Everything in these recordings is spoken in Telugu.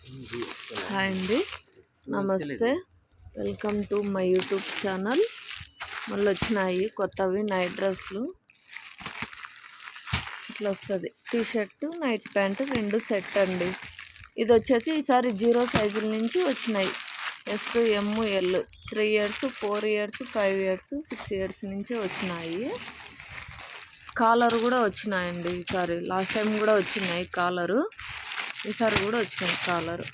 హాయ్ అండి, నమస్తే. Welcome to my YouTube channel. మళ్ళీ వచ్చినాయి కొత్తవి నైట్ డ్రెస్లు. ఇట్లా వస్తుంది టీ షర్టు నైట్ ప్యాంటు రెండు సెట్ అండి. ఇది వచ్చేసి ఈసారి 0 సైజుల నుంచి వచ్చినాయి. S, M, L 3 years 4 years 5 years 6 years నుంచి వచ్చినాయి. కాలర్ కూడా వచ్చినాయండి ఈసారి. లాస్ట్ టైం కూడా వచ్చినాయి కాలరు, ఈసారి కూడా వచ్చినాయి కాలరు.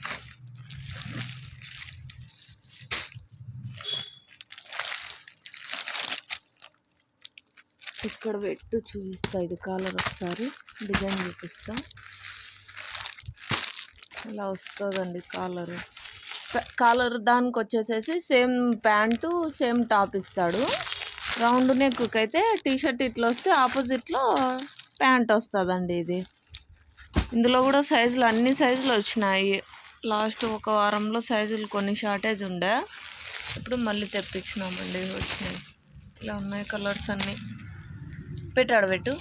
ఇక్కడ పెట్టు చూపిస్తా. ఇది కాలర్ ఒకసారి డిజైన్ చూపిస్తా. ఇలా వస్తుందండి కాలరు. కాలర్ దానికి వచ్చేసేసి సేమ్ ప్యాంటు సేమ్ టాప్ ఇస్తాడు. రౌండ్ నెక్కి అయితే టీ షర్ట్ ఇట్లా వస్తే ఆపోజిట్లో ప్యాంట్ వస్తుందండి. ఇది ఇందులో కూడా సైజులు అన్ని సైజులు వచ్చినాయి. లాస్ట్ ఒక వారంలో సైజులు కొన్ని షార్టేజ్ ఉండే, ఇప్పుడు మళ్ళీ తెప్పించినామండి. వచ్చినాయి ఇలా ఉన్నాయి కలర్స్ అన్నీ. పెట్టాడు పెట్టు.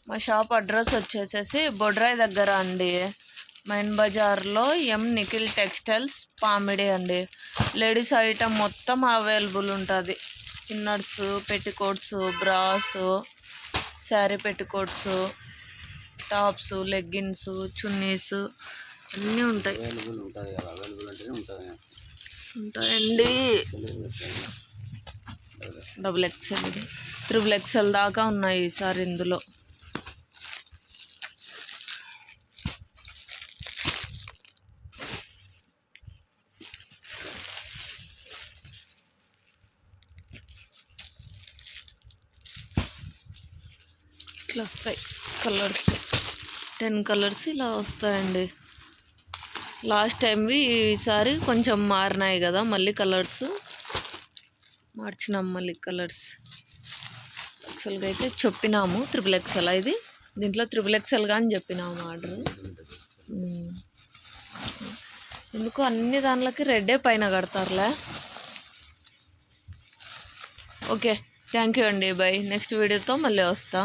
మా షాప్ అడ్రస్ వచ్చేసేసి బొడ్రాయి దగ్గర అండి, మైన్ బజార్లో ఎం నిఖిల్ టెక్స్టైల్స్ పామిడి అండి. లేడీస్ ఐటమ్ మొత్తం అవైలబుల్ ఉంటుంది. Inners, petticoats, brass, sari petticoats, tops, leggings, chunnis అన్నీ ఉంటాయి. ఉంటాయండి. డబుల్ ఎక్సెల్, ట్రిపుల్ ఎక్సెల్ దాకా ఉన్నాయి ఈసారి ఇందులో. ఇట్లా వస్తాయి కలర్స్, 10 కలర్స్ ఇలా వస్తాయండి. లాస్ట్ టైంవి ఈసారి కొంచెం మారినాయి కదా, మళ్ళీ కలర్స్ మార్చినాం. మళ్ళీ కలర్స్ యాక్చువల్గా అయితే చెప్పినాము ట్రిపుల్ ఎక్సెల్. ఇది దీంట్లో ట్రిపుల్ ఎక్సెల్ కానీ చెప్పినాము ఆర్డర్. ఎందుకు అన్ని దానిలోకి రెడ్డే పైన కడతారులే. ఓకే, థ్యాంక్ యూ అండి. బై. నెక్స్ట్ వీడియోతో మళ్ళీ వస్తా.